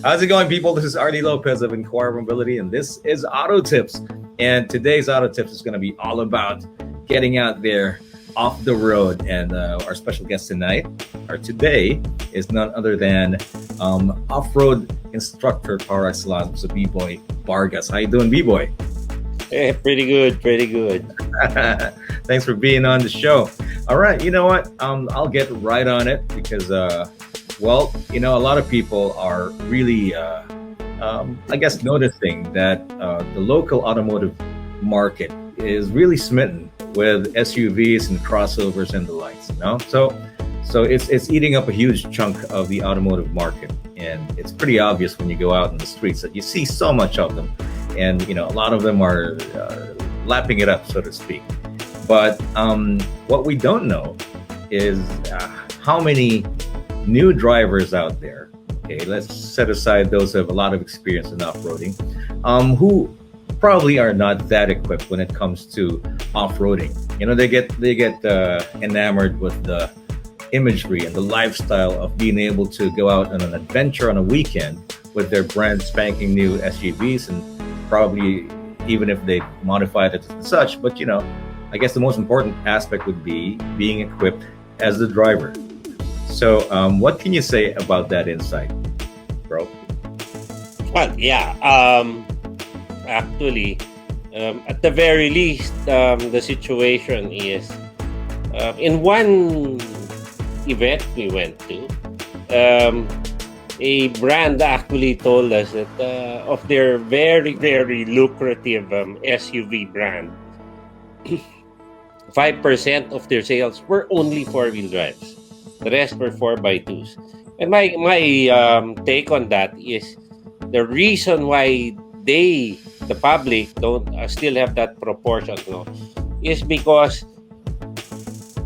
How's it going, people? This is RD Lopez of Inquire Mobility, and this is Auto Tips. And today's Auto Tips is going to be all about getting out there off the road. And our special guest tonight, or today, is none other than off-road instructor par excellence, so Beeboy Bargas. How you doing, Beeboy? Hey, pretty good, pretty good. Thanks for being on the show. All right, you know what? I'll get right on it because, well, you know, a lot of people are really, I guess, noticing that the local automotive market is really smitten with SUVs and crossovers and the likes. You know, so it's eating up a huge chunk of the automotive market, and it's pretty obvious when you go out in the streets that you see so much of them. And, you know, a lot of them are lapping it up, so to speak. But what we don't know is how many new drivers out there, okay, let's set aside those who have a lot of experience in off-roading, who probably are not that equipped when it comes to off-roading. You know, they get enamored with the imagery and the lifestyle of being able to go out on an adventure on a weekend with their brand spanking new SUVs, and probably even if they modified it as such. But, you know, I guess the most important aspect would be being equipped as the driver. So what can you say about that insight, bro? Well, yeah. Actually, at the very least, the situation is in one event we went to, a brand actually told us that of their very, very lucrative SUV brand, 5% of their sales were only four-wheel drives. The rest were 4x2s. And my take on that is the reason why the public don't still have that proportion, no, is because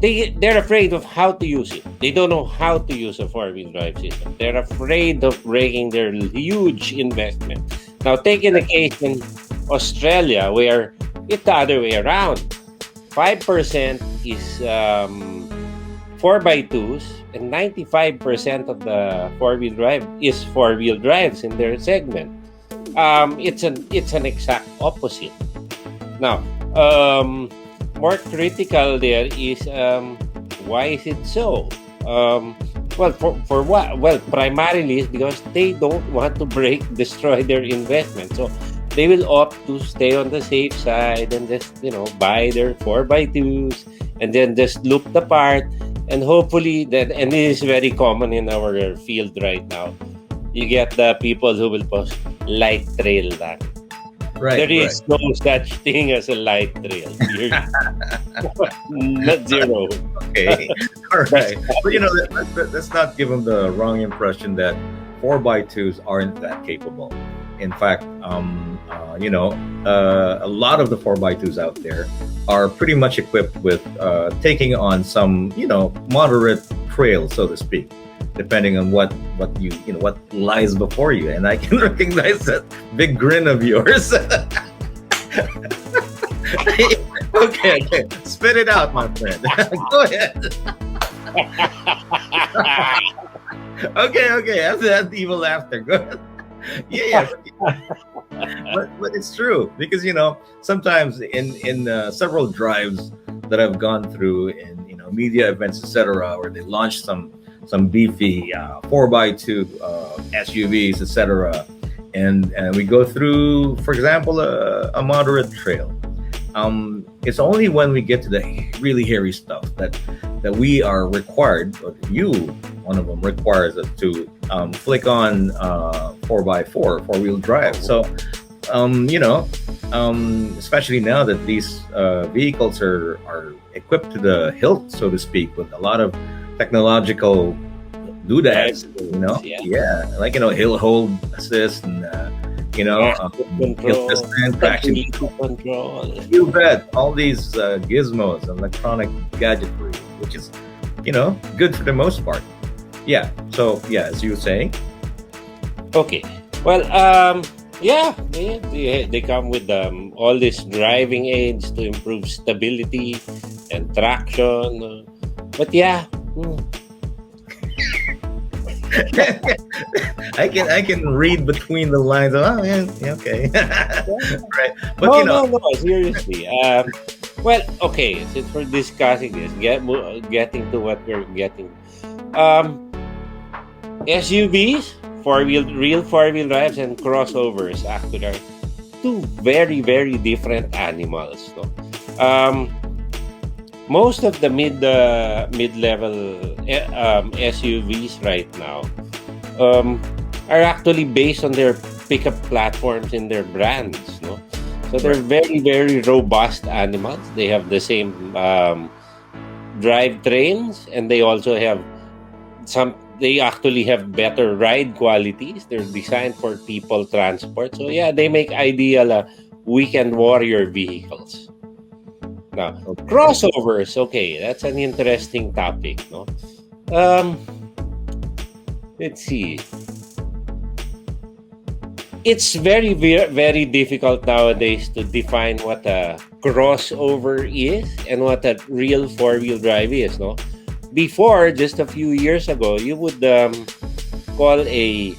they're afraid of how to use it. They don't know how to use a four-wheel drive system. They're afraid of breaking their huge investment. Now, taking the case in Australia, where it's the other way around. 5% is 4x2s, and 95% of the four-wheel drive is four-wheel drives in their segment. It's an exact opposite. Now, more critical there is why is it so? Well, for what? Well, primarily is because they don't want to destroy their investment. So they will opt to stay on the safe side and just, you know, buy their 4x2s and then just loop the part, and hopefully that, and it is very common in our field right now, you get the people who will post light trail that. Right. There is no such thing as a light trail. Not zero. Okay. All right. But, you know, let's not give them the wrong impression that 4x2s aren't that capable. In fact, you know, a lot of the 4x2s out there are pretty much equipped with taking on some, you know, moderate trail, so to speak, depending on what lies before you. And I can recognize that big grin of yours. Okay, spit it out, my friend. Go ahead. Okay. After that evil laughter, go ahead. Yeah. But it's true, because, you know, sometimes in several drives that I've gone through in, you know, media events, etc., where they launch some beefy 4x2 SUVs, etc., and we go through, for example, a moderate trail. It's only when we get to the really hairy stuff that we are required, or one of them requires us to flick on 4x4 four-wheel drive. So, you know, especially now that these vehicles are equipped to the hilt, so to speak, with a lot of technological doodads, you know, yeah, like, you know, hill hold assist and you know, hill assist, traction control. You bet, all these gizmos, electronic gadgetry, which is, you know, good for the most part. Yeah. So yeah, as you were saying. Okay. Well, yeah, they come with all these driving aids to improve stability and traction. But yeah, I can read between the lines. Oh yeah, yeah, okay, right. But No, no, no. Seriously. Well, okay. Since we're discussing this, getting to what we're getting. Um, SUVs, real four wheel drives, and crossovers actually are two very, very different animals. No? Most of the mid level SUVs right now um, are actually based on their pickup platforms in their brands. No, so they're right, very, very robust animals. They have the same drive trains, and they also have some. They actually have better ride qualities. They're designed for people transport. So yeah, they make ideal weekend warrior vehicles. Now, okay, crossovers. Okay, that's an interesting topic. No, um, let's see. It's very difficult nowadays to define what a crossover is and what a real four wheel drive is. No, before just a few years ago, you would call a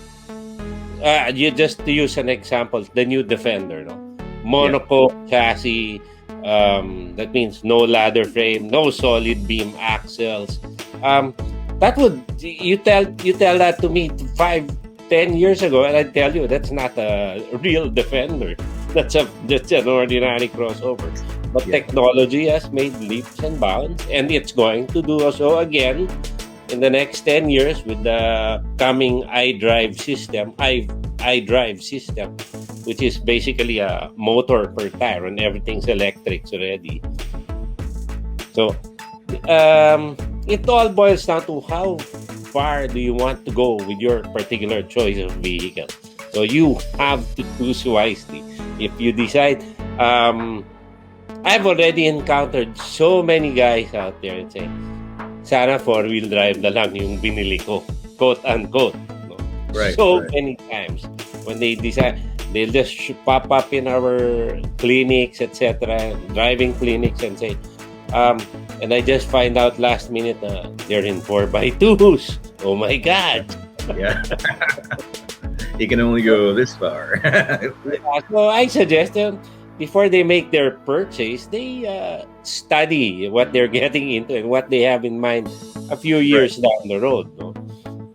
you just to use an example, the new Defender. No, yeah, monocoque chassis. That means no ladder frame, no solid beam axles. Um, that would you tell that to me 5, 10 years ago, and I'd tell you that's not a real Defender. That's an ordinary crossover. But yeah, technology has made leaps and bounds, and it's going to do so again in the next 10 years with the coming iDrive system, which is basically a motor per tire, and everything's electrics already. So it all boils down to how far do you want to go with your particular choice of vehicle. So you have to choose wisely. If you decide, I've already encountered so many guys out there and say, sana four-wheel drive na lang yung binili ko, quote unquote. No? right, So right. many times when they decide, they'll just pop up in our clinics, etc., driving clinics, and say, and I just find out last minute they're in 4x2s. Oh my God. Yeah, you can only go this far. Right, So I suggest them before they make their purchase, they study what they're getting into and what they have in mind a few right, years down the road. No?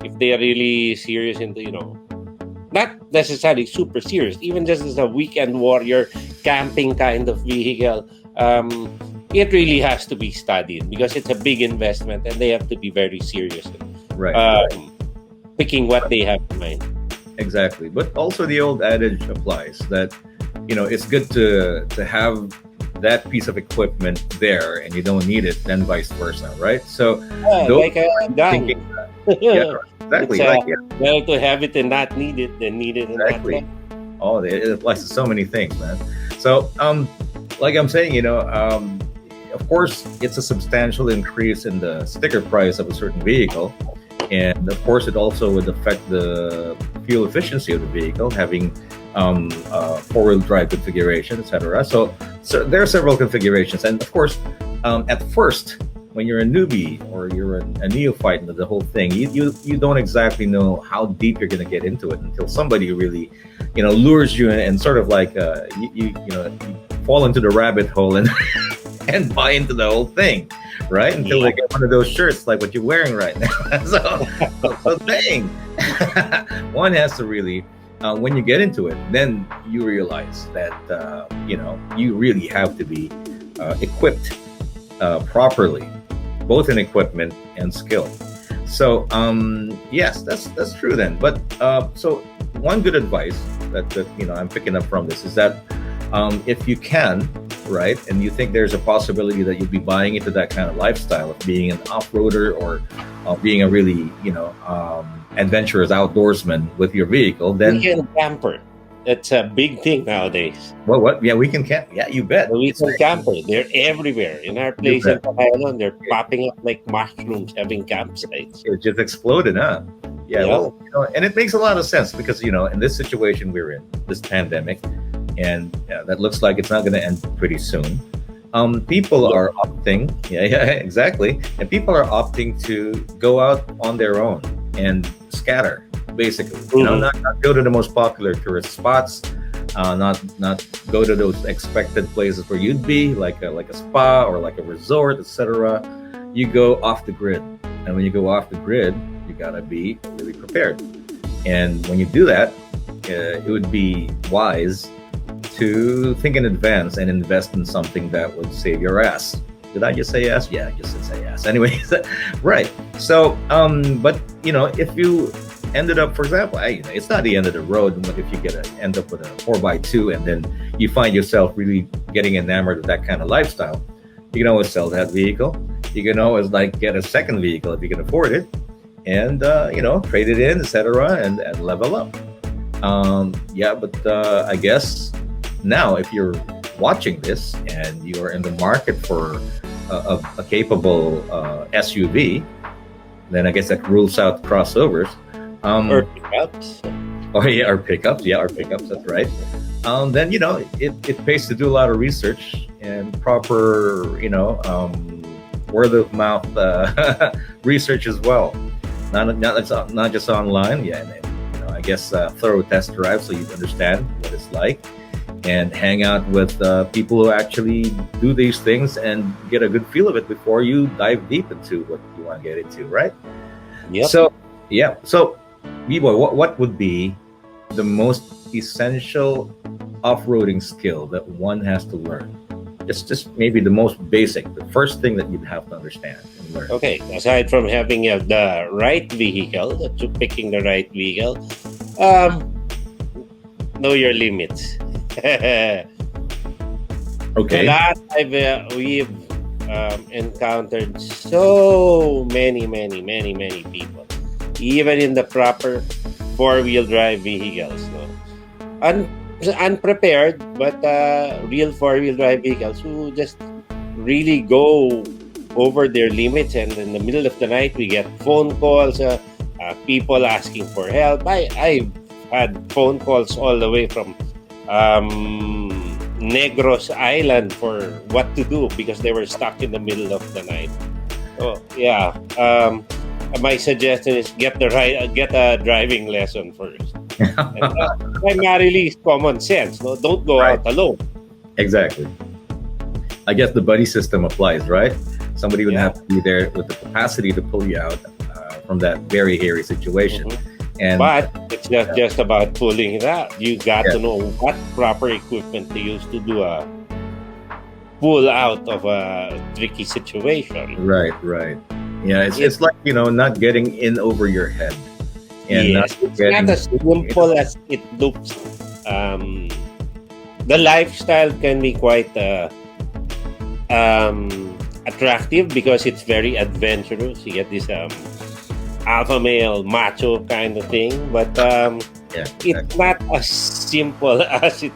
If they are really serious into, not necessarily super serious, even just as a weekend warrior camping kind of vehicle, it really has to be studied because it's a big investment and they have to be very serious in right, right. um, picking what they have in mind. Exactly. But also the old adage applies that it's good to have that piece of equipment there and you don't need it, then vice versa, right? So Yeah, those like a thinking gun. that, yeah, It's exactly. Like yeah, better to have it and not need it than need it and not have exactly. it. Oh, it applies to so many things, man. So like I'm saying, of course it's a substantial increase in the sticker price of a certain vehicle. And of course, it also would affect the fuel efficiency of the vehicle, having four-wheel drive configuration, etc. So there are several configurations, and of course, at first, when you're a newbie or you're a neophyte into the whole thing, you don't exactly know how deep you're going to get into it until somebody really, lures you and sort of like you fall into the rabbit hole and and buy into the whole thing, right? Until Yeah. they get one of those shirts like what you're wearing right now. So dang, one has to really, when you get into it, then you realize that you really have to be equipped properly, both in equipment and skill. So yes, that's true then. But so one good advice that I'm picking up from this is that if you can, right, and you think there's a possibility that you'll be buying into that kind of lifestyle of being an off-roader or being a really adventurous outdoorsman with your vehicle, then Weekend camper. That's a big thing nowadays. what? Yeah, we can camp. Yeah, you bet. The It's weekend camper. They're everywhere. In our you place in bet. Pakailan, they're popping up like mushrooms, having campsites. It just exploded, huh? Yeah, Yeah. well, and it makes a lot of sense because in this situation we're in, this pandemic, and that looks like it's not going to end pretty soon. People Yeah. are opting, yeah, yeah, exactly, and people are opting to go out on their own and scatter, basically. Mhm. Not go to the most popular tourist spots, not go to those expected places where you'd be, like a spa or like a resort, etc. You go off the grid, and when you go off the grid, you gotta be really prepared. And when you do that, it would be wise to think in advance and invest in something that would save your ass. Did I just say ass? Yeah, I just said say ass. Anyways, right. So, but if you ended up, for example, it's not the end of the road. But if you end up with a 4x2, and then you find yourself really getting enamored with that kind of lifestyle, you can always sell that vehicle. You can always like get a second vehicle if you can afford it, and trade it in, etc., and level up. Yeah, but I guess now if you're watching this and you're in the market for a capable SUV, then I guess that rules out crossovers. Or pickups. Oh yeah, our pickups. Yeah, our pickups. That's right. Then it pays to do a lot of research and proper word of mouth research as well. Not just online. Yeah, and I guess thorough test drive so you understand what it's like, and hang out with people who actually do these things and get a good feel of it before you dive deep into what you want to get into, right? Yep. So, yeah. So, B-Boy, what would be the most essential off-roading skill that one has to learn? Just maybe the most basic, the first thing that you'd have to understand and learn. Okay. Aside from having the right vehicle, picking the right vehicle, know your limits. Okay. We've encountered so many people, even in the proper four-wheel drive vehicles, unprepared, but real four-wheel drive vehicles who just really go over their limits, and in the middle of the night we get phone calls, people asking for help. I've had phone calls all the way from Negros Island for what to do because they were stuck in the middle of the night. Oh yeah. My suggestion is get a driving lesson first. And, primarily is common sense. No, don't go Right. out alone. Exactly. I guess the buddy system applies, right? Somebody would Yeah. have to be there with the capacity to pull you out from that very hairy situation. Mhm. And But it's not just about pulling it out. You got Yeah. to know what proper equipment to use to do a pull out of a tricky situation. right. Yeah, it's like not getting in over your head, and not Yes, it's getting not as simple as it looks. The lifestyle can be quite attractive because it's very adventurous. You get this alpha male macho kind of thing, but yeah, it's not as simple as it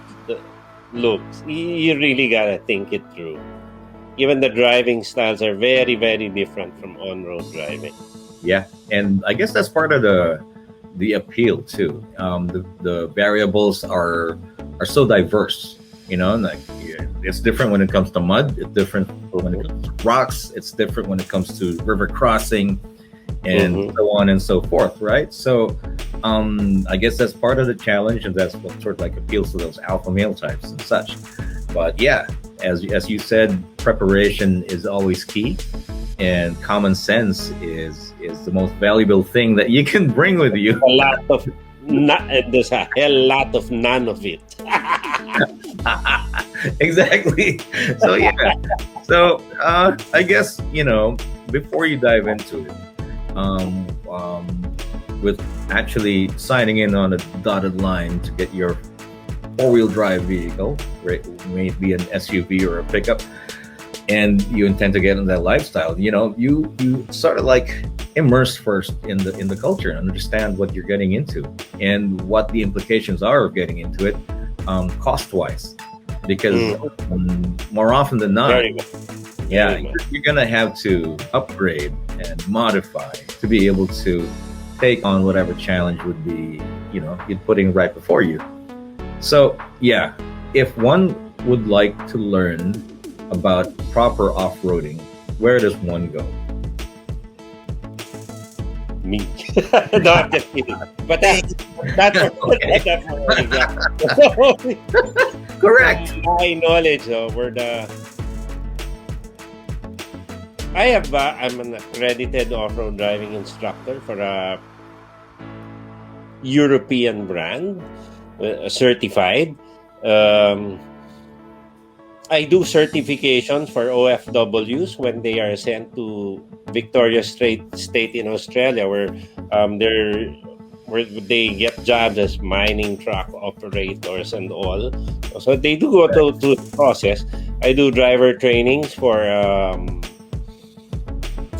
looks. You really gotta think it through. Even the driving styles are very, very different from on-road driving. yeah. And I guess that's part of the appeal too. The variables are so diverse. Like it's different when it comes to mud. It's different when it comes to rocks. It's different when it comes to river crossing, and Mhm. so on and so forth. Right. So, I guess that's part of the challenge, and that's what sort of like appeals to those alpha male types and such. But yeah, as you said, preparation is always key, and common sense is the most valuable thing that you can bring with you. A lot of there's a hell lot of none of it. Exactly. So yeah. So I guess before you dive into it, um, um, with actually signing in on a dotted line to get your four-wheel drive vehicle, right? Maybe an SUV or a pickup, and you intend to get in that lifestyle. You sort of like immerse first in the culture and understand what you're getting into and what the implications are of getting into it, cost wise, because more often than not, Very good. yeah, Very good. you're gonna have to upgrade and modify to be able to take on whatever challenge would be you're putting right before you. So yeah, if one would like to learn about proper off-roading, where does one go? me. No, I'm just kidding. But that's Okay. that's for example. Correct. My knowledge, we're the I'm an accredited off-road driving instructor for a European brand, certified. Um, I do certifications for OFWs when they are sent to Victoria State in Australia, they're where they get jobs as mining truck operators and all. So they do go to the process. I do driver trainings for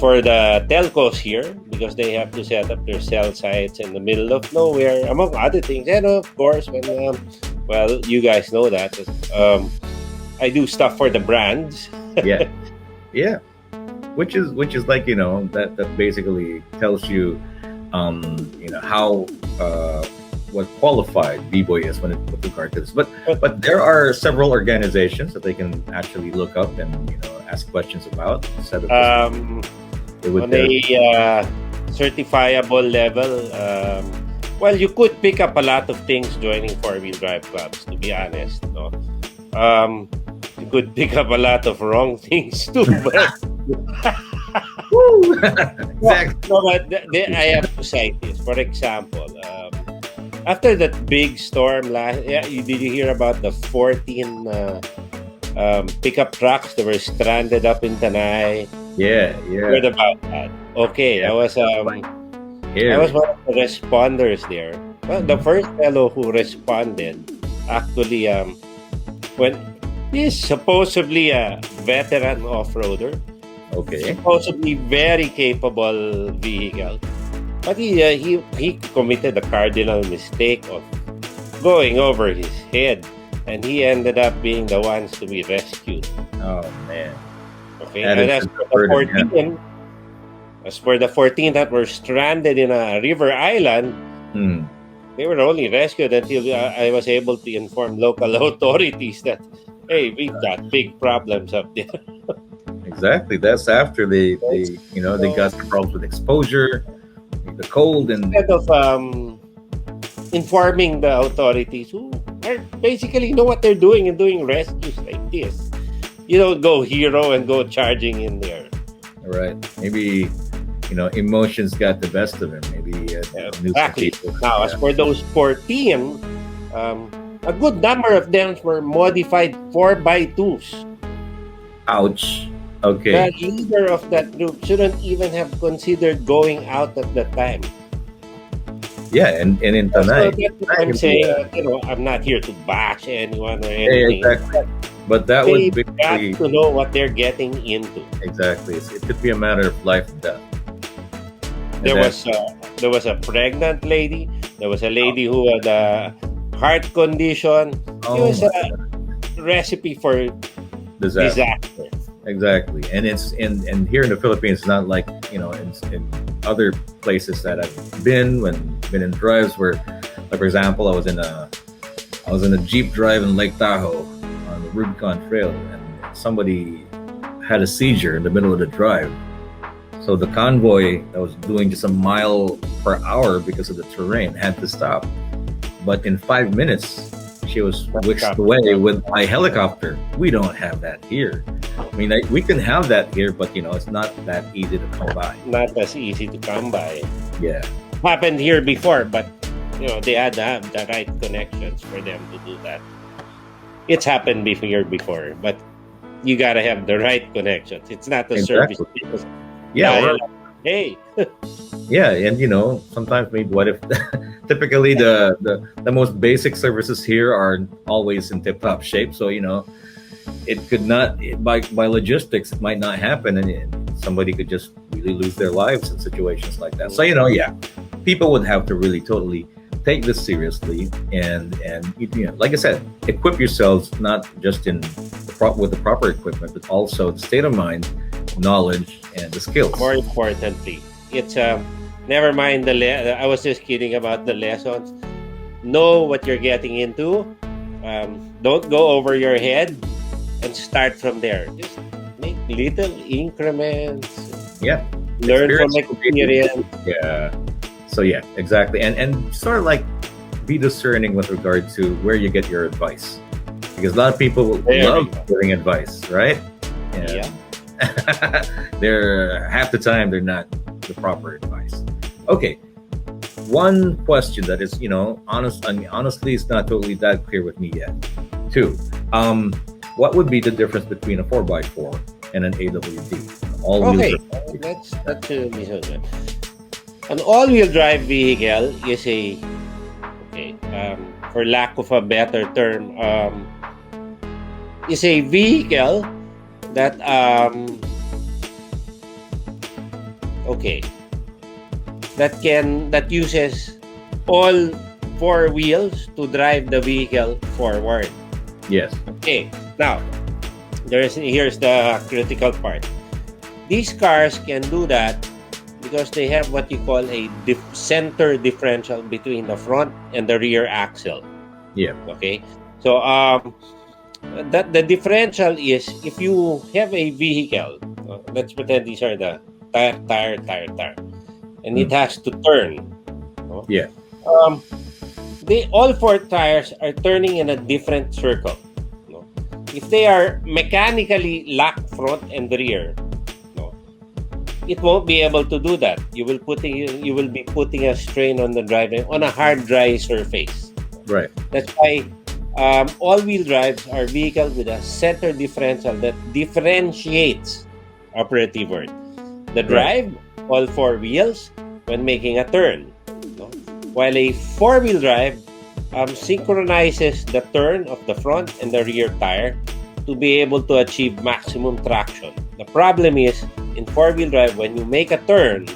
the telcos here because they have to set up their cell sites in the middle of nowhere, among other things. And of course, when well, you guys know that I do stuff for the brands. Yeah. Yeah. Which is like, that basically tells you how what qualified B-boy is with regard to this. But there are several organizations that they can actually look up and ask questions about. Instead of it would On a certifiable level, well, you could pick up a lot of things joining four-wheel drive clubs. To be honest, no. You could pick up a lot of wrong things too. But exactly. no, but I have to cite this. For example, after that big storm did you hear about the 14 pickup trucks that were stranded up in Tanay? Yeah. Heard about that? Okay, Yeah. I was one of the responders there. Well, the first fellow who responded actually when he's supposedly a veteran off-roader, Okay. supposedly very capable vehicle, but he committed a cardinal mistake of going over his head, and he ended up being the ones to be rescued. Oh man. Okay, That and is the burden, yeah. as for the 14 that were stranded in a river island, Hmm. they were only rescued until I was able to inform local authorities that, hey, we've got big problems up there. Exactly. That's after they got some problems with exposure, the cold, and Instead of informing the authorities who are basically know what they're doing and doing rescues like this, you don't go hero and go charging in there. right. Maybe emotions got the best of him. Maybe knew some Exactly. people. Now, as Yeah. for those 14, a good number of them were modified 4x2s. Ouch. The Okay. leader of that group shouldn't even have considered going out at the time. Yeah, and in So Tanay. that's what I'm saying. I'm not here to bash anyone or Yeah, anything. exactly. But that They've would got basically to know what they're getting into. exactly. It could be a matter of life and death. And There that- was a pregnant lady. There was a lady who had a heart condition. It oh was my a recipe for disaster. disaster. Exactly, and it's and here in the Philippines, it's not like in other places that I've been in drives where, like for example, I was in a Jeep drive in Lake Tahoe on the Rubicon Trail, and somebody had a seizure in the middle of the drive. So the convoy that was doing just a mile per hour because of the terrain had to stop. But in 5 minutes, she was whisked away with a helicopter. We don't have that here. I mean, we can have that here, but it's not that easy to come by. Not as easy to come by. Yeah, Happened here before, but they had to have the right connections for them to do that. It's happened before, but you gotta have the right connections. It's not the Exactly. service. Because yeah, or, hey, yeah, and sometimes maybe what if typically the most basic services here are always in tip-top shape. So it could not by logistics it might not happen, and somebody could just really lose their lives in situations like that. So yeah, people would have to really totally take this seriously, and like I said, equip yourselves not just with the proper equipment, but also the state of mind, knowledge, and the skills. more importantly, it's never mind I was just kidding about the lessons. Know what you're getting into. Don't go over your head, and start from there. Just make little increments. Yeah, Learn from Experience will be experience. yeah. So yeah, exactly. And sort of like be discerning with regard to where you get your advice. Because a lot of people There we love go. giving advice, right? And Yeah. they're half the time they're not the proper advice. Okay. One question that is, honest. I mean, honestly, it's not totally that clear with me yet. Two, what would be the difference between a 4x4 and an AWD, all-wheel Okay. drive? That's good. An all-wheel drive vehicle is a okay. For lack of a better term, is a vehicle that okay that uses all four wheels to drive the vehicle forward. Yes. Okay. Now, here's the critical part. These cars can do that because they have what you call a center differential between the front and the rear axle. Yeah. Okay. So that the differential is if you have a vehicle, let's pretend these are the tire, and it has to turn. No? Yeah. Um, they all four tires are turning in a different circle. No? If they are mechanically locked front and rear, no, it won't be able to do that. You will be putting a strain on the driver on a hard dry surface. Right. That's why all-wheel drives are vehicles with a center differential that differentiates operative word. The drive, all four wheels, when making a turn. No? While a four-wheel drive synchronizes the turn of the front and the rear tire to be able to achieve maximum traction. The problem is, in four-wheel drive, when you make a turn,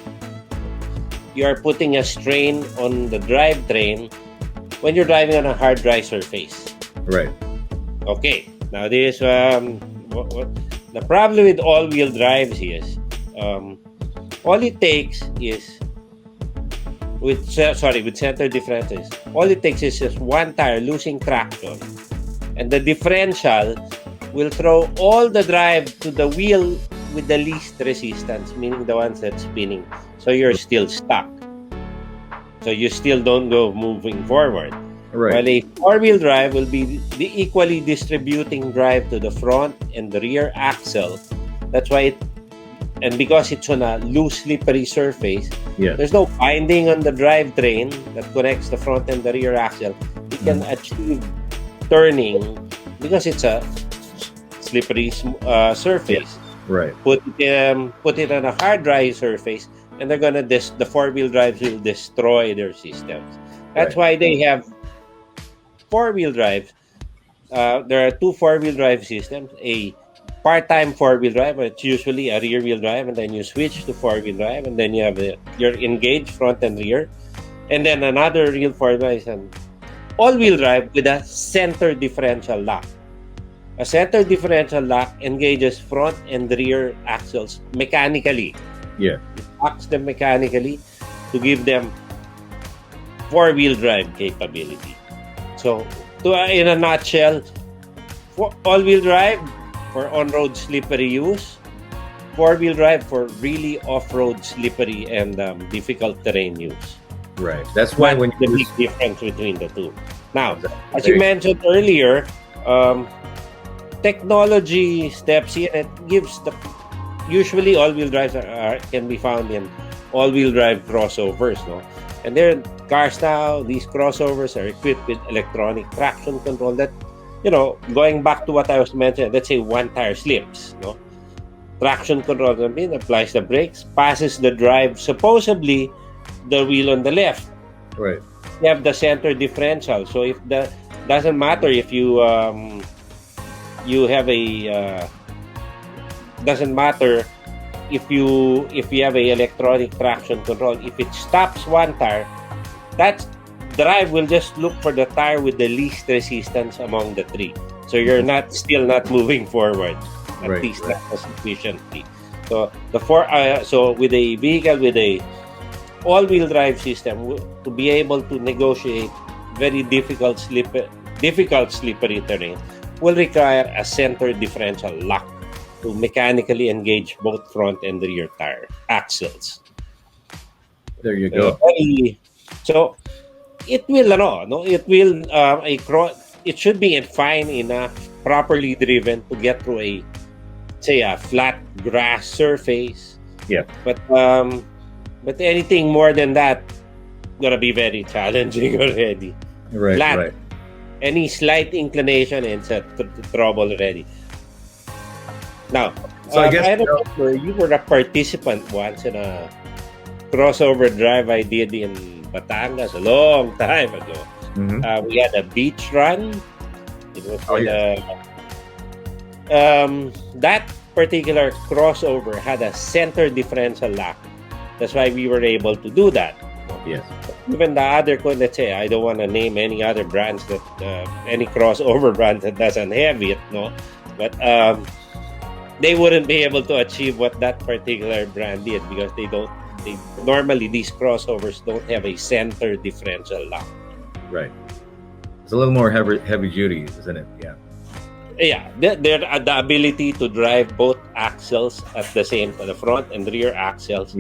you are putting a strain on the drivetrain when you're driving on a hard dry surface. Right. Okay. Now this what the problem with all-wheel drives is all it takes is with center differentials. All it takes is just one tire losing traction, and the differential will throw all the drive to the wheel with the least resistance, meaning the ones that's spinning. So you're still stuck. So you still don't go moving forward. Right. While a four-wheel drive will be the equally distributing drive to the front and the rear axle. That's why and because it's on a loose, slippery surface, there's no binding on the drivetrain that connects the front and the rear axle. You can achieve turning because it's a slippery surface. Right. Put it on a hard dry surface, and they're gonna the four-wheel drives will destroy their systems. That's why they have four-wheel drives. There are two four-wheel drive systems. A part-time four-wheel drive, it's usually a rear-wheel drive, and then you switch to four-wheel drive, and then you have your engaged front and rear, and then another real four-wheel drive is an all-wheel drive with a center differential lock. A center differential lock engages front and rear axles mechanically. Yeah. It locks them mechanically to give them four-wheel drive capability. So, in a nutshell, all-wheel drive for on-road slippery use, four-wheel drive for really off-road slippery and difficult terrain use. Right. That's why when the you big difference between the two. Now, as you mentioned earlier, technology steps in and gives usually all-wheel drives can be found in all-wheel drive crossovers, no? And there are cars now, these crossovers are equipped with electronic traction control that, going back to what I was mentioning, let's say one tire slips, no? Traction control applies the brakes, passes the drive, supposedly the wheel on the left. Right. You have the center differential. So if doesn't matter if you have a doesn't matter if you have a electronic traction control. If it stops one tire, that drive will just look for the tire with the least resistance among the three. So you're still not moving forward, at least not sufficiently. So so with a vehicle with a all-wheel drive system, to be able to negotiate very difficult slippery terrain will require a center differential lock. to mechanically engage both front and rear tire axles. There you go. So it will no, it will it should be fine enough, properly driven to get through a, say, a flat grass surface. Yeah. But anything more than that gonna be very challenging already. Right. Flat, Right. any slight inclination and it's a trouble already. Now, So I guess I remember you were a participant once in a crossover drive I did in Batangas a long time ago. We had a beach run. It was that particular crossover had a center differential lock. That's why we were able to do that. Yes. Even the other, let's say, I don't want to name any other brands that any crossover brand that doesn't have it, no, but they wouldn't be able to achieve what that particular brand did because they don't. Normally these crossovers don't have a center differential lock. Right. It's a little more heavy duty, isn't it? Yeah. Yeah, the ability to drive both axles at the same time, the front and rear axles,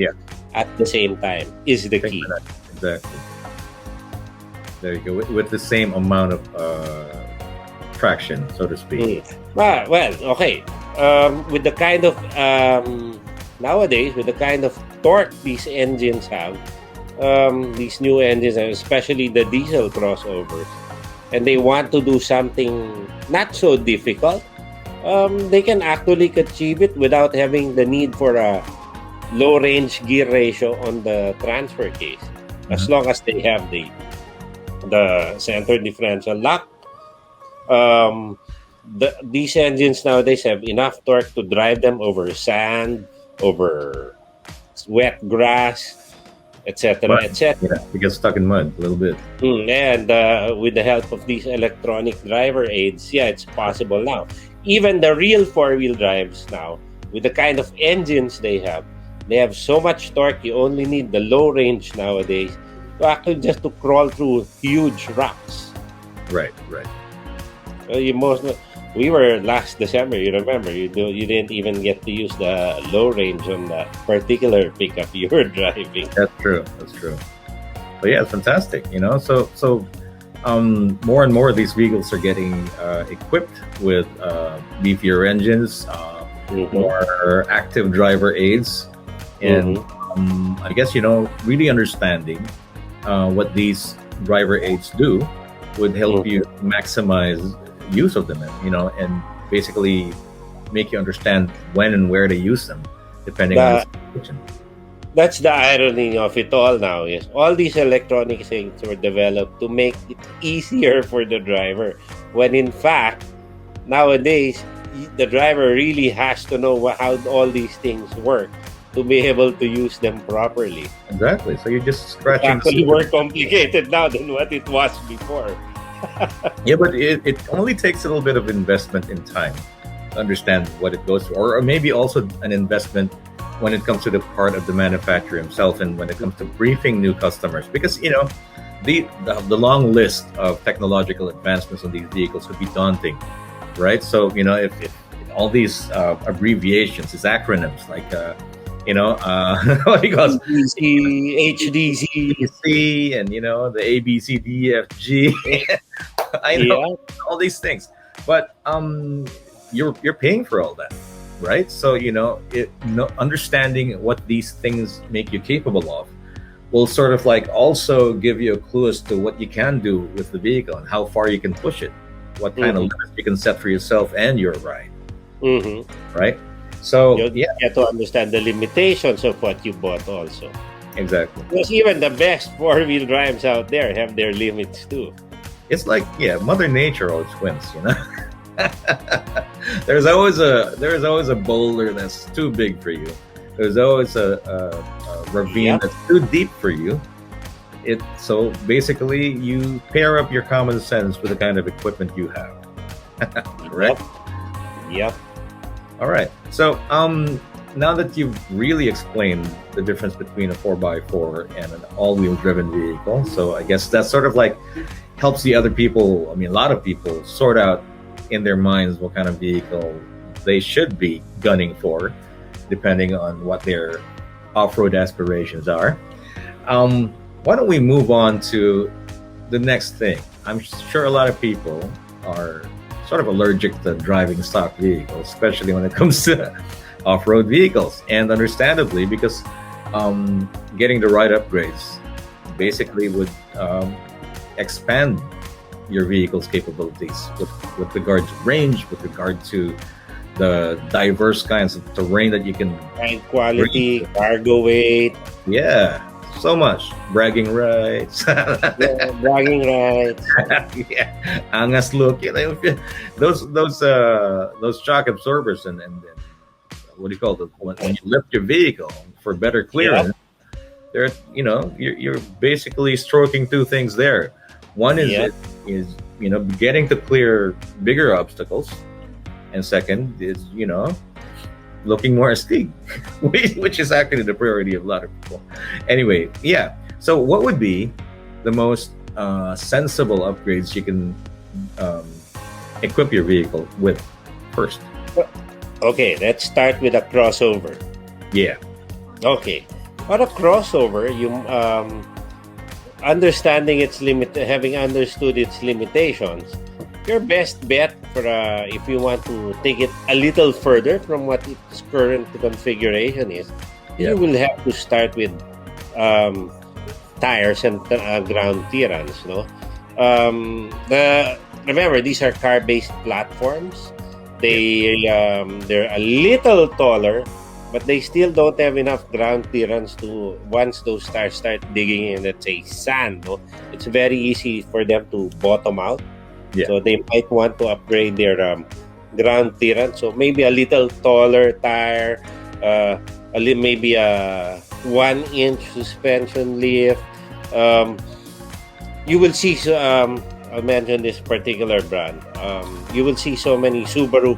at the same time is the key. Exactly. There you go. With the same amount of traction, so to speak. Well, okay. With the kind of nowadays, with the kind of torque these engines have, these new engines, especially the diesel crossovers, and they want to do something not so difficult, they can actually achieve it without having the need for a low range gear ratio on the transfer case, as long as they have the center differential lock. These engines nowadays have enough torque to drive them over sand, over wet grass, etc., etc. You get stuck in mud a little bit. And with the help of these electronic driver aids, it's possible now. Even the real four-wheel drives now, with the kind of engines they have so much torque. You only need the low range nowadays to actually just to crawl through huge rocks. Right. We were last December. You remember? You didn't even get to use the low range on that particular pickup you were driving. That's true. But yeah, it's fantastic. So more and more of these vehicles are getting equipped with beefier engines, more active driver aids, and I guess really understanding what these driver aids do would help you maximize use of them, and basically make you understand when and where to use them, depending on the situation. That's the irony of it all now. Yes, all these electronic things were developed to make it easier for the driver, when in fact, nowadays, the driver really has to know how all these things work to be able to use them properly. Exactly. So you're just scratching. It's actually more complicated now than what it was before. Yeah, but it only takes a little bit of investment in time to understand what it goes through, or maybe also an investment when it comes to the part of the manufacturer himself, and when it comes to briefing new customers, because the long list of technological advancements on these vehicles could be daunting, right? So if all these abbreviations, these acronyms like what do you call it? HDC, and the ABCDFG. I know all these things, but you're paying for all that, right? So understanding what these things make you capable of will sort of like also give you a clue as to what you can do with the vehicle and how far you can push it, what kind of limits you can set for yourself and your ride, right? So you get to understand the limitations of what you bought also. Exactly. Because even the best four-wheel drives out there have their limits too. It's like, Mother Nature always wins, There's always a boulder that's too big for you. There's always a ravine that's too deep for you. So basically, you pair up your common sense with the kind of equipment you have. Right? Yep. All right. So now that you've really explained the difference between a 4x4 and an all-wheel driven vehicle, so I guess that sort of like helps the other people, a lot of people, sort out in their minds what kind of vehicle they should be gunning for, depending on what their off-road aspirations are. Why don't we move on to the next thing? I'm sure a lot of people are sort of allergic to driving stock vehicles, especially when it comes to off-road vehicles, and understandably, because getting the right upgrades basically would expand your vehicle's capabilities with regard to range, with regard to the diverse kinds of terrain that you can Ride quality, bring. cargo weight, Yeah, so much bragging rights. yeah, bragging rights. Yeah, angas look. Those shock absorbers and what do you call it? When you lift your vehicle for better Yep, clearance, there, you're basically stroking two things there. One is yep. getting to clear bigger obstacles, and second is looking more astig, which is actually the priority of a lot of people. Anyway, yeah. So, what would be the most sensible upgrades you can um, equip your vehicle with first? Okay, let's start with a crossover. Yeah, Okay, on a crossover, you understanding its limit, having understood its limitations, your best bet for if you want to take it a little further from what its current configuration is, yeah, you will have to start with um, tires and ground clearance. No, the remember these are car-based platforms. yeah. They're a little taller, but they still don't have enough ground clearance to once those tires start digging in, let's say, sand. No, it's very easy for them to bottom out. Yeah. So they might want to upgrade their ground clearance. So maybe a little taller tire, maybe a 1 inch suspension lift. Um, you will see. I'll mention this particular brand. You will see so many Subaru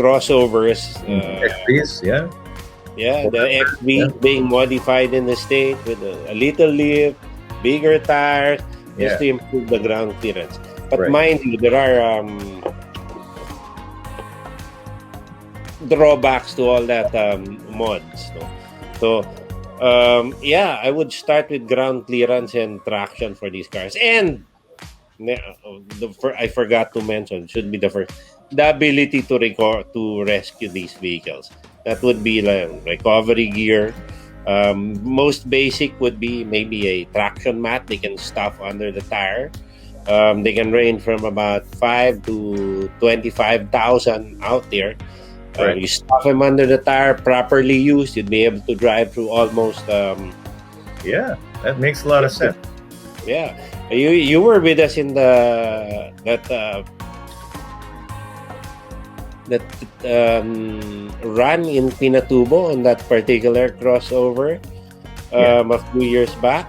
crossovers. XPs, yeah, Yeah, the yeah, XB being modified in the state with a little lift, bigger tires, just yeah. to improve the ground clearance. But Right. mind you, there are drawbacks to all that mods. No? So, yeah, I would start with ground clearance and traction for these cars. And I forgot to mention, should be the first, the ability to to rescue these vehicles. That would be like recovery gear. Most basic would be maybe a traction mat they can stuff under the tire. They can range from about 5 to 25,000 out there. Right. You stuff them under the tire, properly used, you'd be able to drive through almost. Yeah, that makes a lot of sense. Yeah, you were with us in the that run in Pinatubo on that particular crossover Yeah. a few years back.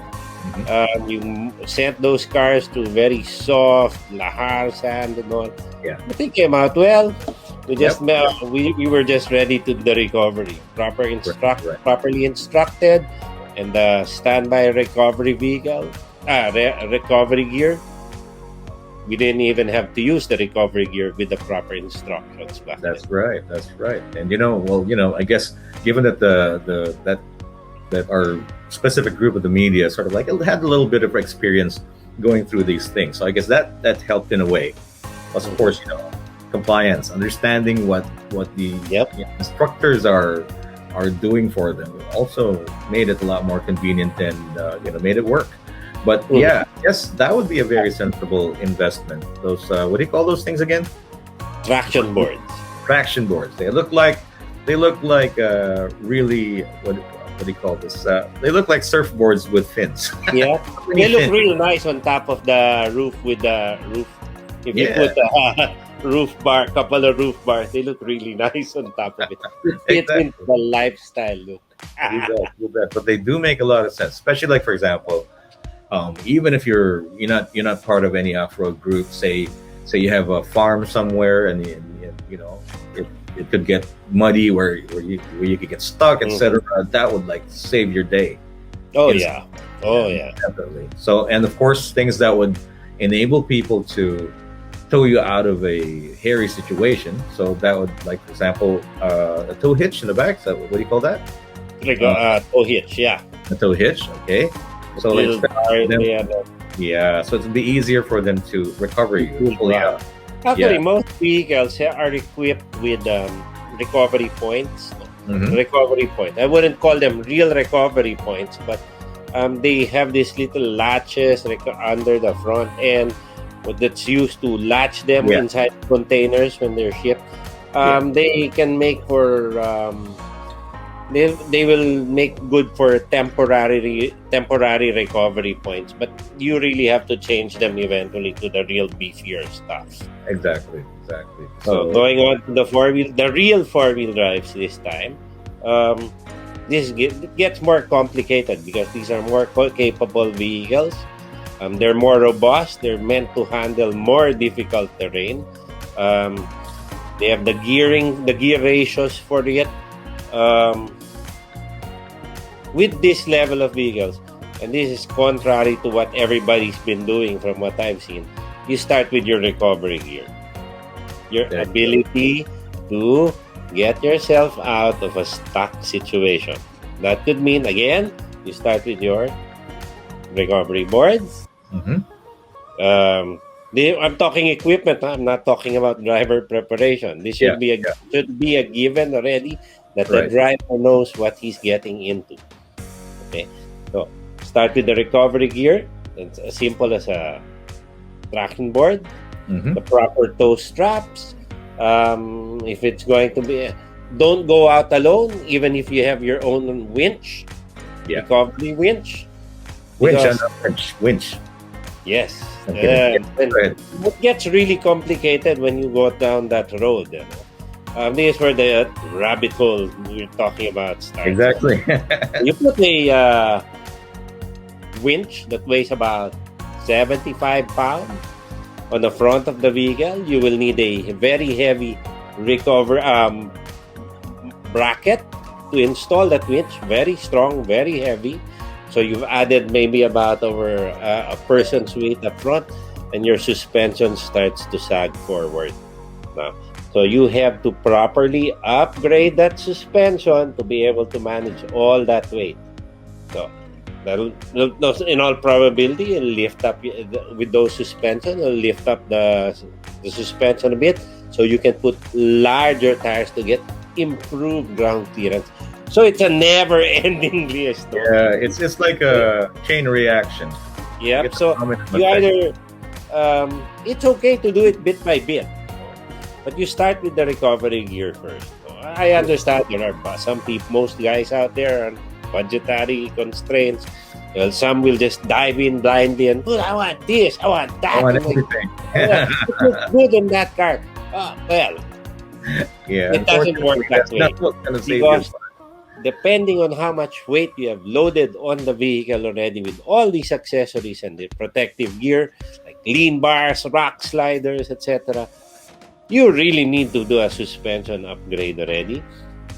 Mhm. You sent those cars to very soft lahar sand and all. Yeah. But they came out well. We just Yep. we were just ready to do the recovery, Right. properly instructed, and the standby recovery vehicle, recovery gear. We didn't even have to use the recovery gear with the proper instructions back then. That's right. That's right. And I guess given that that our specific group of the media sort of like had a little bit of experience going through these things, so I guess that helped in a way. Plus, of course, compliance, understanding what the Yep. instructors are doing for them, also made it a lot more convenient and made it work. But Mhm. yeah, yes, that would be a very sensible investment. Those what do you call those things again? Traction boards. Traction boards. They look like really what do you call this? They look like surfboards with fins. Yeah, Many they look fins. real nice on top of the roof with the roof. If you Yeah, put a couple of roof bars, they look really nice on top of it. Fit into exactly. the lifestyle look. You bet, you bet. But they do make a lot of sense, especially like for example, even if you're not part of any off-road group, say you have a farm somewhere and it could get muddy where you could get stuck, etc. That would like save your day. Oh It's- yeah, oh yeah. definitely. So, and of course, things that would enable people to tow you out of a hairy situation. So that would, like, for example, a tow hitch in the back. So what do you call that? Like Uh, toe hitch, yeah. a tow hitch. Okay. So Little instead bar of them, there. yeah, so it'd be easier for them to recover you fully Wow. out. Actually, Yeah. most vehicles are equipped with recovery points. Hmm. Recovery point. I wouldn't call them real recovery points, but they have these little latches under the front end that's used to latch them Yeah. inside containers when they're shipped. Yeah. They can make for they will make good for temporary recovery points, but you really have to change them eventually to the real beefier stuff. Exactly. Exactly. So So going on to the real four wheel drives this time. Um, this gets more complicated because these are more capable vehicles. They're more robust. They're meant to handle more difficult terrain. Um, they have the gear ratios for it. Um, with this level of vehicles, and this is contrary to what everybody's been doing from what I've seen, you start with your recovery gear. Your there you go. ability to get yourself out of a stuck situation. That could mean, again, you start with your recovery boards. Hmm. Um, I'm talking equipment. I'm not talking about driver preparation. This Yeah. Yeah. should be a given already that the Right. driver knows what he's getting into. Okay, so start with the recovery gear. It's as simple as a tracking board, Hmm. the proper toe straps. If it's going to be, don't go out alone, even if you have your own winch, Yeah. recovery winch. Winch. Because Winch. yes, I'm kidding. and Go ahead. it gets really complicated when you go down that road. You know? This is where the rabbit hole we're talking about starts. Exactly. You put a winch that weighs about 75 pounds on the front of the vehicle. You will need a very heavy recover bracket to install that winch. Very strong, very heavy. So you've added maybe about over a person's weight up front, and your suspension starts to sag forward. Now, so you have to properly upgrade that suspension to be able to manage all that weight. So that'll in all probability, it'll lift up with those suspension. It'll lift up the suspension a bit, so you can put larger tires to get improved ground clearance. So it's a never-ending list. No? Yeah. It's like a chain reaction. Yep. It's So common you effect. either it's okay to do it bit by bit, but you start with the recovery gear first. I understand there are some people, most guys out there are budgetary constraints. Well, some will just dive in blindly and, "Dude, I want this, I want that. I want I'm like, everything. it looks good in that car." Well, Yeah. it doesn't work Unfortunately, that that's way not what's gonna save you. because depending on how much weight you have loaded on the vehicle already with all these accessories and the protective gear like lean bars, rock sliders, etc., you really need to do a suspension upgrade already.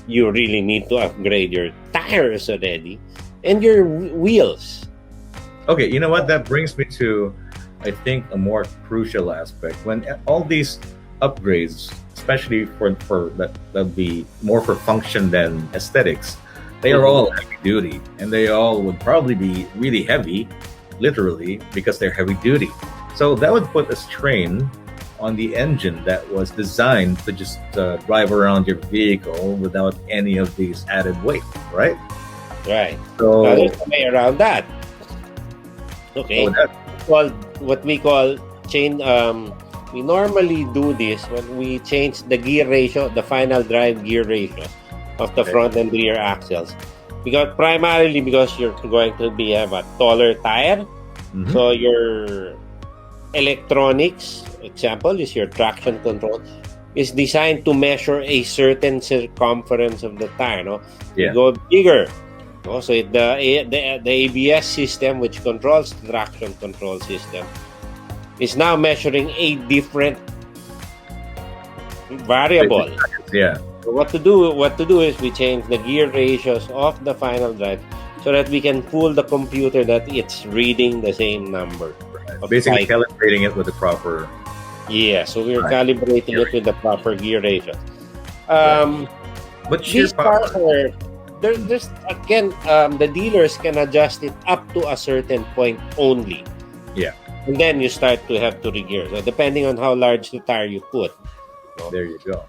You really need to upgrade your tires already and your wheels. Okay, you know what? That brings me to, I think, a more crucial aspect. When all these upgrades, especially for that'd be more for function than aesthetics, they are all heavy duty, and they all would probably be really heavy, literally, because they're heavy duty. So that would put a strain on the engine that was designed to just drive around your vehicle without any of these added weight, right? Right. Now, So, there's a way around that. Okay. so that, What we call chain. We normally do this when we change the gear ratio, the final drive gear ratio of the Okay. front and rear axles, because primarily because you're going to be have a taller tire. mhm. So your electronics, example, is your traction control, is designed to measure a certain circumference of the tire. No, Yeah. you go bigger. No? So the ABS system, which controls the traction control system, is now measuring a different variable. Yeah. So what to do is we change the gear ratios of the final drive so that we can fool the computer that it's reading the same number of Basically cycles. calibrating it with the proper Yeah, so we're Right. calibrating Gear it with the proper gear ratio. ratio. Right. Um, But sheer these cars power. are there's again the dealers can adjust it up to a certain point only, Yeah. and then you start to have to regear. So depending on how large the tire you put, no? There you go.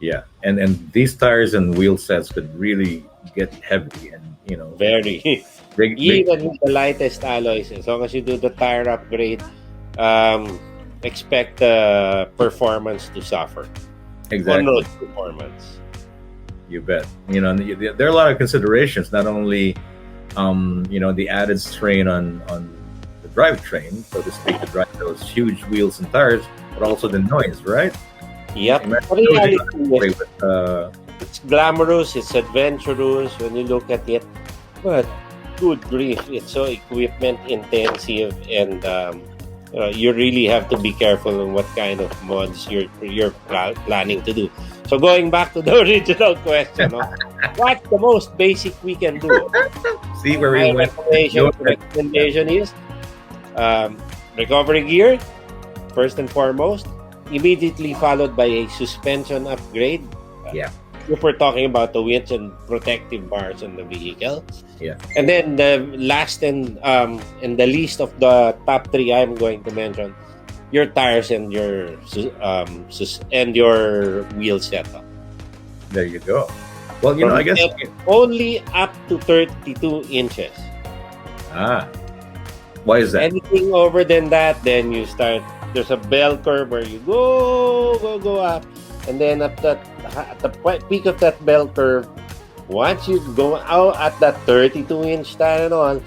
Yeah. And these tires and wheel sets could really get heavy, and Very big. even with the lightest alloys, as long as you do the tire upgrade, um, expect the performance to suffer. On Exactly. road performance. You bet. There are a lot of considerations. Not only the added strain on the drivetrain, so to speak, to drive those huge wheels and tires, but also the noise, right? Yep. Imagine The cruising reality on the highway is with, it's glamorous, it's adventurous when you look at it, but good grief, it's so equipment intensive, and you really have to be careful on what kind of mods you're planning to do. So going back to the original question, no? What's the most basic we can do? see where we My went. recommendation is recovery gear, first and foremost, immediately followed by a suspension upgrade. Yeah. If we're talking about the winch and protective bars on the vehicle. Yeah. And then the last and the least of the top three I'm going to mention, your tires and your wheel setup. There you go. Well, From I guess. only up to 32 inches. Ah, why is that? Anything over than that, then you start. There's a bell curve where you go up, and then at the peak of that bell curve, once you go out at that 32-inch tire and all,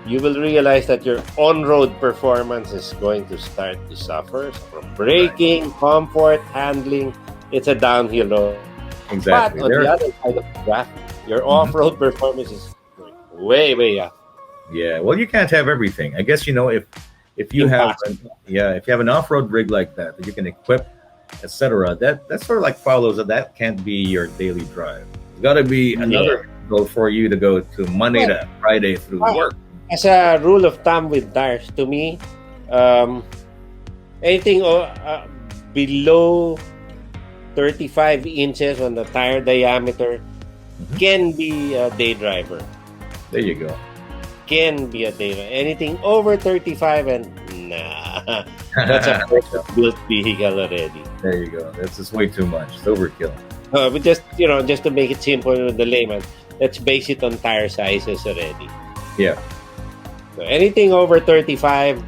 you will realize that your on-road performance is going to start to suffer. So from braking, comfort, handling, it's a downhill road. Exactly. But on the other side of the graph, your off-road performance is way up. Yeah. Well, you can't have everything. I guess if you have Impossible. if you have an off-road rig like that you can equip, etc. That sort of like follows that can't be your daily drive. It's got to be another goal for you to go to Monday to Friday through work. As a rule of thumb with tires, to me, anything below 35 inches on the tire diameter can be a day driver. There you go. Can be a day driver. Anything over 35 and nah, that's a built vehicle already. There you go. That's just way too much. It's overkill. But just to make it simple with the layman, let's base it on tire sizes already. Yeah. So anything over 35,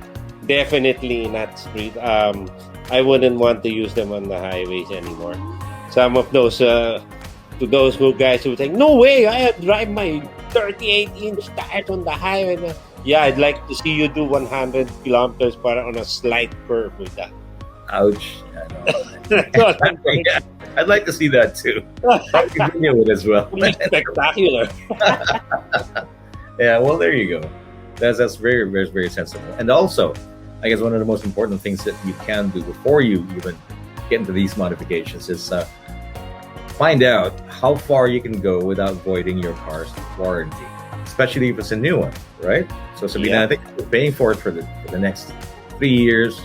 definitely not street. I wouldn't want to use them on the highways anymore. Some of those, to those guys who think, no way, I drive my 38-inch tires on the highway. Yeah, I'd like to see you do 100 kilometers per hour on a slight curve with that. Ouch. I That's what I'm know. Yeah, I'd like to see that too. I'll be video it as well. Pretty spectacular. Yeah, well, there you go. That's very, very, very sensible. And also, I guess one of the most important things that you can do before you even get into these modifications is find out how far you can go without voiding your car's warranty, especially if it's a new one, right? So Sabina, I think you're paying for it for the next 3 years,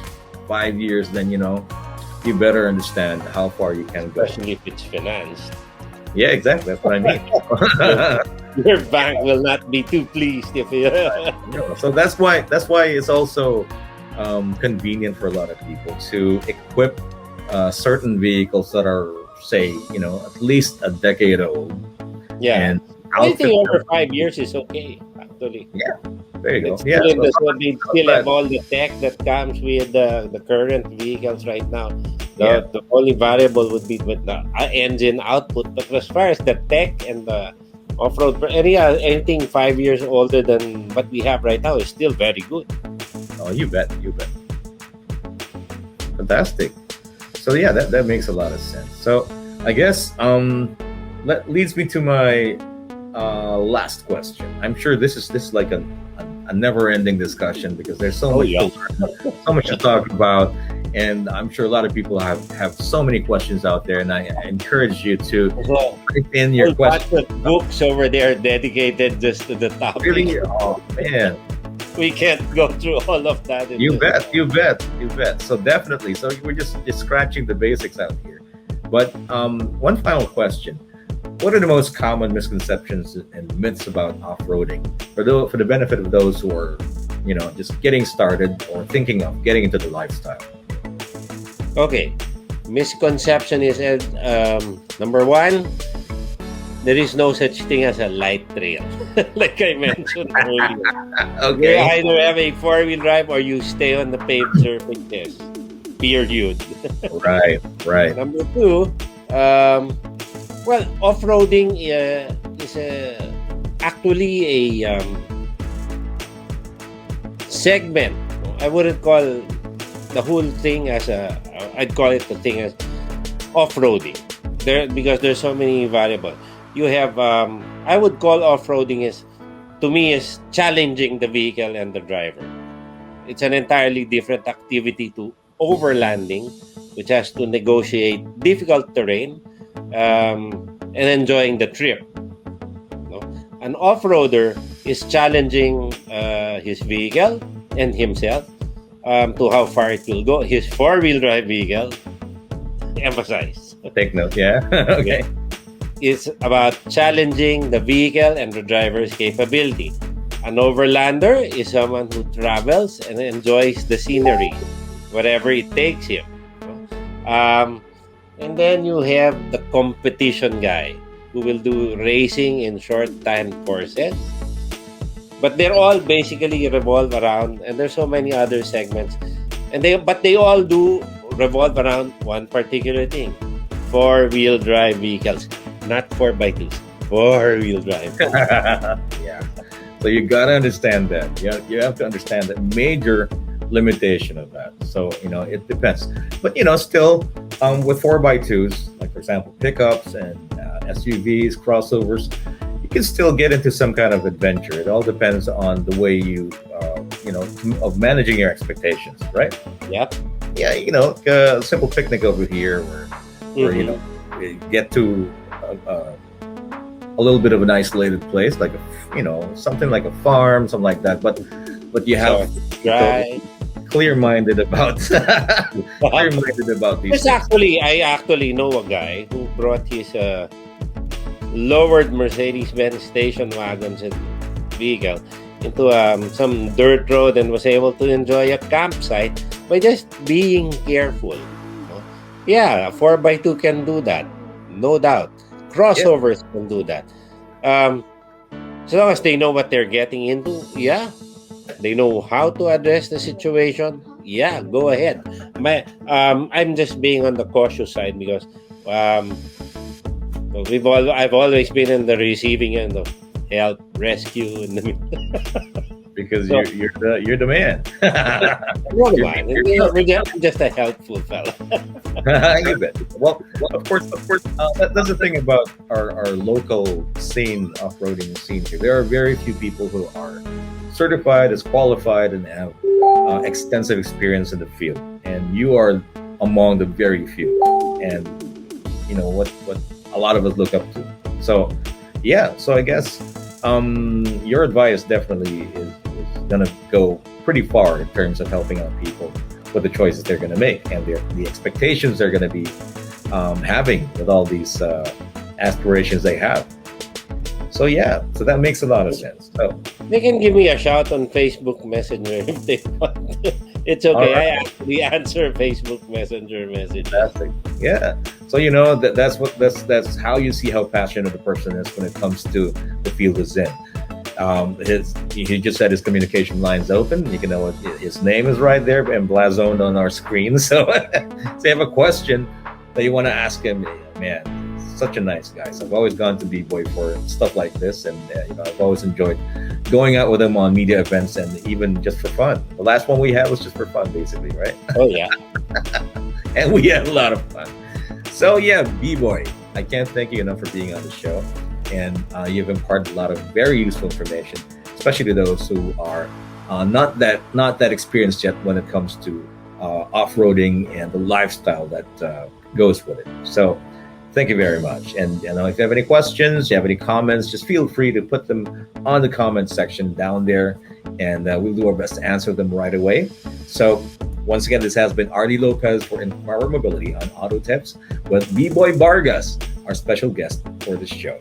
5 years, then you better understand how far you can go. Especially if it's financed. Yeah, exactly. That's what I mean. Your bank will not be too pleased if you. So that's why it's also convenient for a lot of people to equip certain vehicles that are, say, at least a decade old. Yeah. And anything over 5 years is okay, actually. Yeah. There you go. It's Yeah. they still have all the tech that comes with the current vehicles right now. The only variable would be with the engine output. But as far as the tech and the off-road, anything 5 years older than what we have right now is still very good. Oh, you bet. Fantastic. So yeah, that makes a lot of sense. So I guess that leads me to my last question. I'm sure this is like a never-ending discussion because there's so much to talk about, and I'm sure a lot of people have so many questions out there, and I encourage you to type in your questions. Books over there dedicated just to the topic. Really, oh man, we can't go through all of that. You bet, you bet, you bet. So definitely. So we're just scratching the basics out here. But one final question: what are the most common misconceptions and myths about off-roading for the benefit of those who are, just getting started or thinking of getting into the lifestyle? Okay. Misconception is number one, there is no such thing as a light trail. Like I mentioned earlier. You Okay. either have a four-wheel drive or you stay on the paved surfaces. Period. Right. Right. Number two, well, off-roading is actually a segment. I wouldn't call the whole thing as I'd call it the thing as off-roading. Because there's so many variables. You have I would call off-roading is, to me, is challenging the vehicle and the driver. It's an entirely different activity to overlanding, which has to negotiate difficult terrain and enjoying the trip. No? An off-roader is challenging his vehicle and himself to how far it will go. His four-wheel drive vehicle, emphasize, Take note. Yeah. Okay. it's about challenging the vehicle and the driver's capability. An overlander is someone who travels and enjoys the scenery, wherever it takes him. And then you have the competition guy who will do racing in short time courses. But they're all basically revolve around, and there's so many other segments, but they all do revolve around one particular thing: four-wheel drive vehicles, not 4x2s, four-wheel drive. Yeah. So you gotta understand that. You have to understand that major limitation of that. So it depends. But still, with 4x2s, like for example pickups and SUVs, crossovers, you can still get into some kind of adventure. It all depends on the way of managing your expectations, right? Yep. Yeah, a simple picnic over here where Mhm. you get to a little bit of an isolated place, like something like a farm, something like that. But you have So, to be right. clear-minded about clear-minded about these things. I actually know a guy who brought his lowered Mercedes-Benz station wagons and vehicle into some dirt road and was able to enjoy a campsite by just being careful. Yeah, a 4x2 can do that, no doubt. Yeah, Crossovers can do that. Um, as long as they know what they're getting into, yeah, they know how to address the situation. Yeah, go ahead. I'm just being on the cautious side because um, I've always been in the receiving end of help, rescue, and because so you're the man. no You're- one. you're- I'm just a helpful fella. you bet. Well, of course, that's the thing about our local scene, off-roading scene here. There are very few people who are certified, as qualified, and have extensive experience in the field. And you are among the very few. And what a lot of us look up to. So, yeah. So I guess your advice definitely is gonna go pretty far in terms of helping out people with the choices they're going to make and the expectations they're going to be having with all these aspirations they have. So yeah, so that makes a lot of sense. So They can give me a shout on Facebook Messenger if they want. It's all okay. I right, actually answer Facebook Messenger messages. fantastic. Yeah. So that's how you see how passionate the person is when it comes to the field is in. He just said his communication line's open. You can know his name is right there and blazoned on our screen. So, if you have a question that you want to ask him, man, such a nice guy. So I've always gone to Beeboy for stuff like this, and I've always enjoyed going out with him on media events and even just for fun. The last one we had was just for fun, basically, right? Oh yeah. And we had a lot of fun. So yeah, B-Boy, I can't thank you enough for being on the show. And you've imparted a lot of very useful information, especially to those who are not that experienced yet when it comes to off-roading and the lifestyle that goes with it. So thank you very much. And if you have any questions, you have any comments, just feel free to put them on the comment section down there. and we'll do our best to answer them right away. So, once again, this has been Arlie Lopez for Empower Mobility on Auto Tips with Beeboy Bargas, our special guest for this show.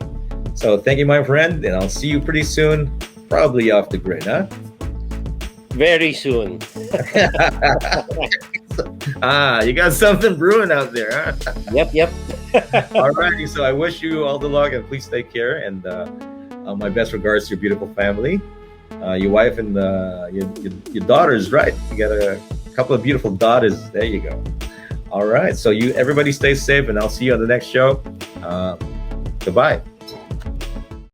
So, thank you, my friend, and I'll see you pretty soon, probably off the grid, huh? Very soon. You got something brewing out there, huh? Yep. All righty. So I wish you all the luck and please take care. And my best regards to your beautiful family, your wife and your daughters, right? You got a couple of beautiful daughters. There you go. All right. So everybody stay safe and I'll see you on the next show. Goodbye.